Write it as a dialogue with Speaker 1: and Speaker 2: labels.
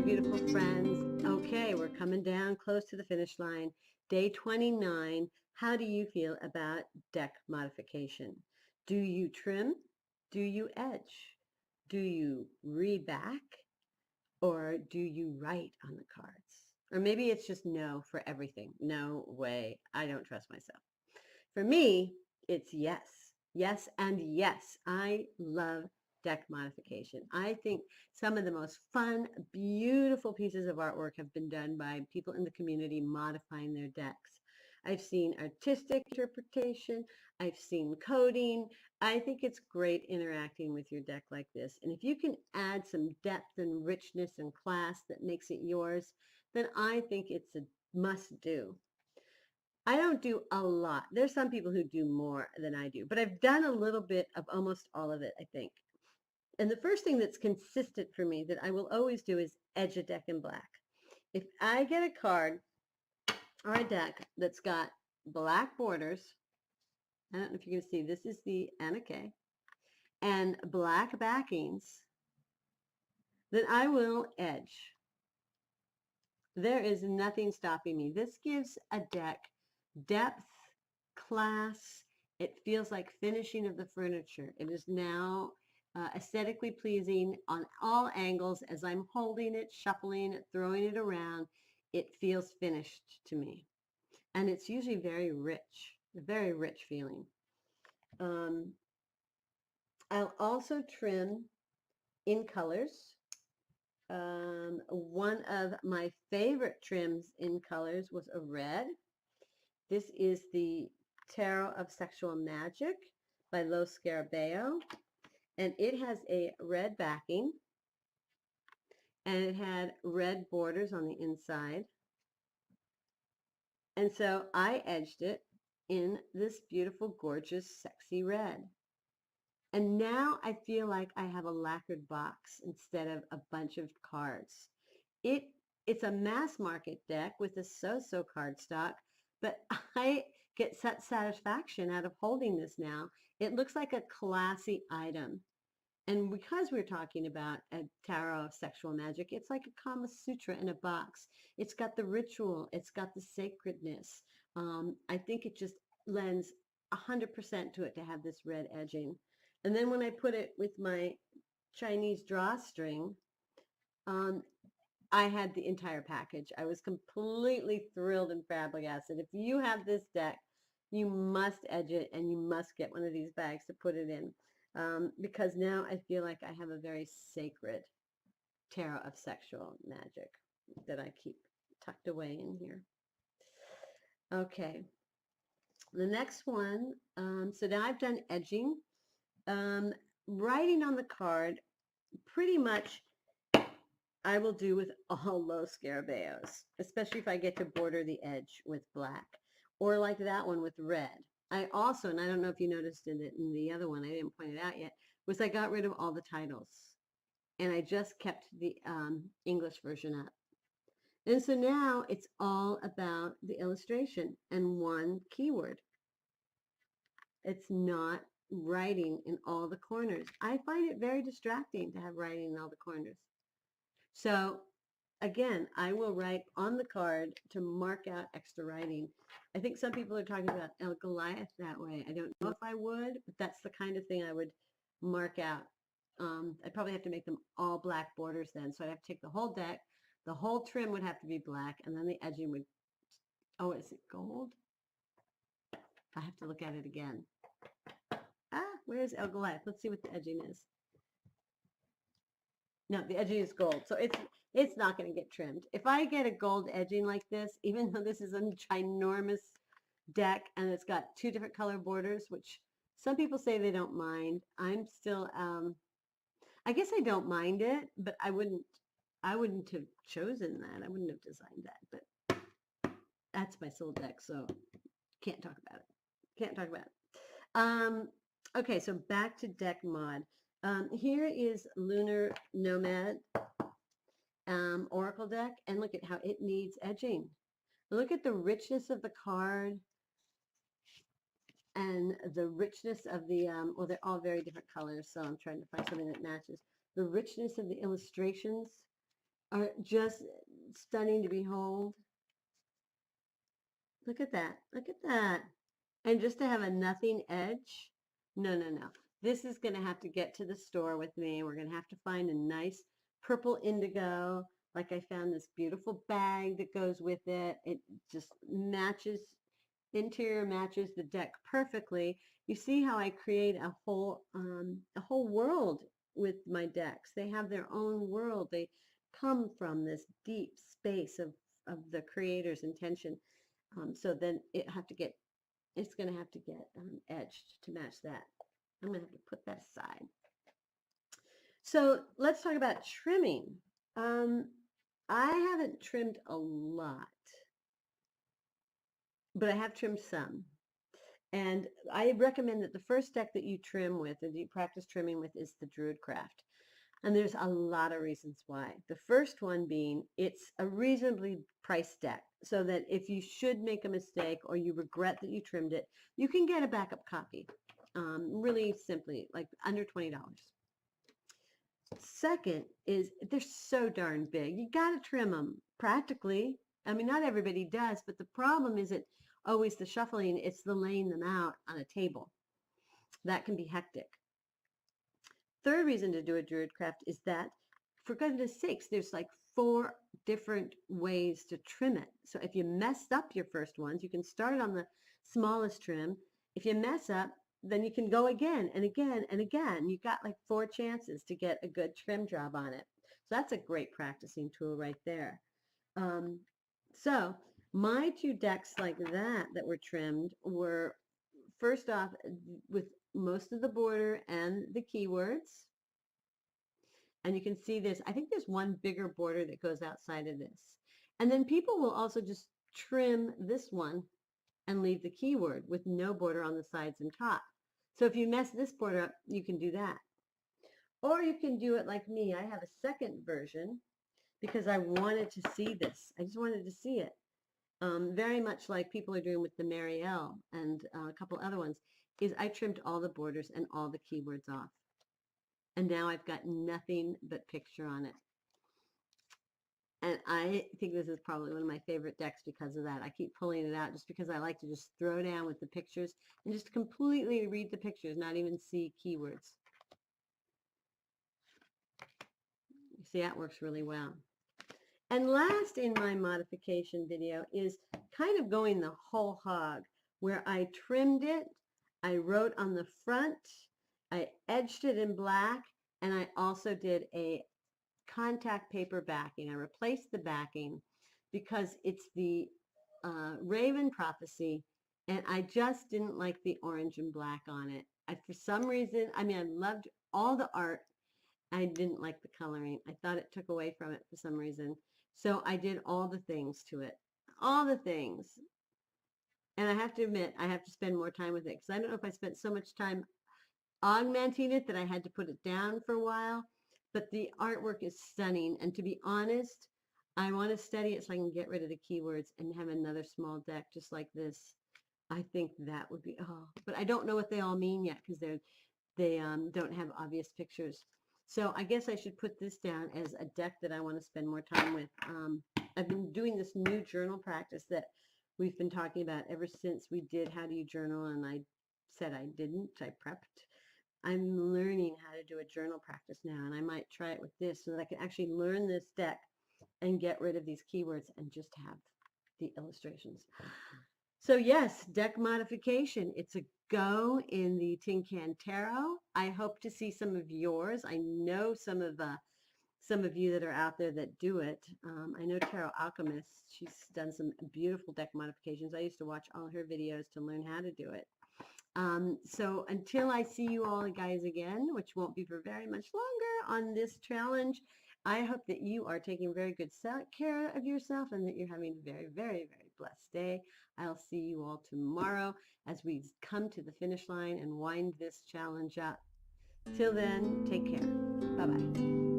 Speaker 1: there, beautiful friends. Okay, we're coming down close to the finish line. Day 29. How do you feel about deck modification? Do you trim? Do you edge? Do you read back? Or do you write on the cards? Or maybe it's just no for everything. No way. I don't trust myself. For me, it's yes. Yes and yes. I love deck modification. I think some of the most fun, beautiful pieces of artwork have been done by people in the community modifying their decks. I've seen artistic interpretation. I've seen coding. I think it's great interacting with your deck like this. And if you can add some depth and richness and class that makes it yours, then I think it's a must do. I don't do a lot. There's some people who do more than I do, but I've done a little bit of almost all of it, I think. And the first thing that's consistent for me that I will always do is edge a deck in black. If I get a card or a deck that's got black borders, I don't know if you can see, this is the Anake, and black backings, then I will edge. There is nothing stopping me. This gives a deck depth, class. It feels like finishing of the furniture. It is now aesthetically pleasing on all angles. As I'm holding it, shuffling it, throwing it around, it feels finished to me. And it's usually very rich, a very rich feeling. I'll also trim in colors. One of my favorite trims in colors was a red. This is the Tarot of Sexual Magic by Lo Scarabeo, and it has a red backing, and it had red borders on the inside. And so I edged it in this beautiful, gorgeous, sexy red. And now I feel like I have a lacquered box instead of a bunch of cards. It's a mass market deck with a so-so cardstock, but I get such satisfaction out of holding this now. It looks like a classy item. And because we're talking about a tarot of sexual magic, it's like a Kama Sutra in a box. It's got the ritual. It's got the sacredness. I think it just lends 100% to it to have this red edging. And then when I put it with my Chinese drawstring, I had the entire package. I was completely thrilled and flabbergasted. If you have this deck, you must edge it and you must get one of these bags to put it in. Because now I feel like I have a very sacred tarot of sexual magic that I keep tucked away in here. Okay, the next one, so now I've done edging. Writing on the card, pretty much I will do with all Lo Scarabeos, especially if I get to border the edge with black, or like that one with red. I also, and I don't know if you noticed it in the other one, I didn't point it out yet, was I got rid of all the titles. And I just kept the English version up. And so now it's all about the illustration and one keyword. It's not writing in all the corners. I find it very distracting to have writing in all the corners. So again, I will write on the card to mark out extra writing. I think some people are talking about El Goliath that way. I don't know if I would, but that's the kind of thing I would mark out. I'd probably have to make them all black borders then. So I'd have to take the whole deck, the whole trim would have to be black, and then the edging would, oh, is it gold? I have to look at it again. Where's El Goliath? Let's see what the edging is. No, the edging is gold. So it's not going to get trimmed. If I get a gold edging like this, even though this is a ginormous deck and it's got two different color borders, which some people say they don't mind. I'm still, I guess I don't mind it, but I wouldn't have chosen that. I wouldn't have designed that, but that's my soul deck, so can't talk about it. Can't talk about it. Okay, so back to deck mod. Here is Lunar Nomad Oracle deck, and look at how it needs edging. Look at the richness of the card and the richness of the, well, they're all very different colors, so I'm trying to find something that matches. The richness of the illustrations are just stunning to behold. Look at that. Look at that. And just to have a nothing edge, no, no, no. This is going to have to get to the store with me. We're going to have to find a nice purple indigo. Like I found this beautiful bag that goes with it. It just matches, interior matches the deck perfectly. You see how I create a whole world with my decks. They have their own world. They come from this deep space of the creator's intention. So then it's going to have to get edged to match that. I'm going to have to put that aside. So let's talk about trimming. Um, I haven't trimmed a lot, but I have trimmed some. And I recommend that the first deck that you trim with, and you practice trimming with, is the Druidcraft. And there's a lot of reasons why. The first one being it's a reasonably priced deck, so that if you should make a mistake or you regret that you trimmed it, you can get a backup copy really simply, like under $20. Second is they're so darn big. You got to trim them practically. I mean, not everybody does, but the problem isn't always the shuffling, it's the laying them out on a table. That can be hectic. Third reason to do a Druidcraft is that, for goodness sakes, there's like 4 different ways to trim it. So if you messed up your first ones, you can start on the smallest trim. If you mess up, then you can go again and again and again. You've got like 4 chances to get a good trim job on it. So that's a great practicing tool right there. So my 2 decks like that were trimmed were, first off, with most of the border and the keywords. And you can see this. I think there's one bigger border that goes outside of this. And then people will also just trim this one and leave the keyword with no border on the sides and top. So if you mess this border up, you can do that. Or you can do it like me. I have a second version because I wanted to see this. I just wanted to see it. Very much like people are doing with the Marielle and a couple other ones, is I trimmed all the borders and all the keywords off. And now I've got nothing but picture on it. And I think this is probably one of my favorite decks because of that. I keep pulling it out just because I like to just throw down with the pictures and just completely read the pictures, not even see keywords. You see, that works really well. And last in my modification video is kind of going the whole hog, where I trimmed it, I wrote on the front, I edged it in black, and I also did a contact paper backing. I replaced the backing because it's the Raven Prophecy, and I just didn't like the orange and black on it. For some reason, I mean, I loved all the art. I didn't like the coloring. I thought it took away from it for some reason. So I did all the things to it, all the things. And I have to admit, I have to spend more time with it because I don't know if I spent so much time augmenting it that I had to put it down for a while. But the artwork is stunning. And to be honest, I want to study it so I can get rid of the keywords and have another small deck just like this. I think that would be, oh, but I don't know what they all mean yet because they don't have obvious pictures. So I guess I should put this down as a deck that I want to spend more time with. I've been doing this new journal practice that we've been talking about ever since we did How Do You Journal, and I said I didn't. I prepped. I'm learning how to do a journal practice now, and I might try it with this so that I can actually learn this deck and get rid of these keywords and just have the illustrations. So yes, deck modification. It's a go in the Tin Can Tarot. I hope to see some of yours. I know some of you that are out there that do it. I know Tarot Alchemist. She's done some beautiful deck modifications. I used to watch all her videos to learn how to do it. So until I see you all guys again, which won't be for very much longer on this challenge, I hope that you are taking very good care of yourself and that you're having a very, very, very blessed day. I'll see you all tomorrow as we come to the finish line and wind this challenge up. Till then, take care. Bye-bye.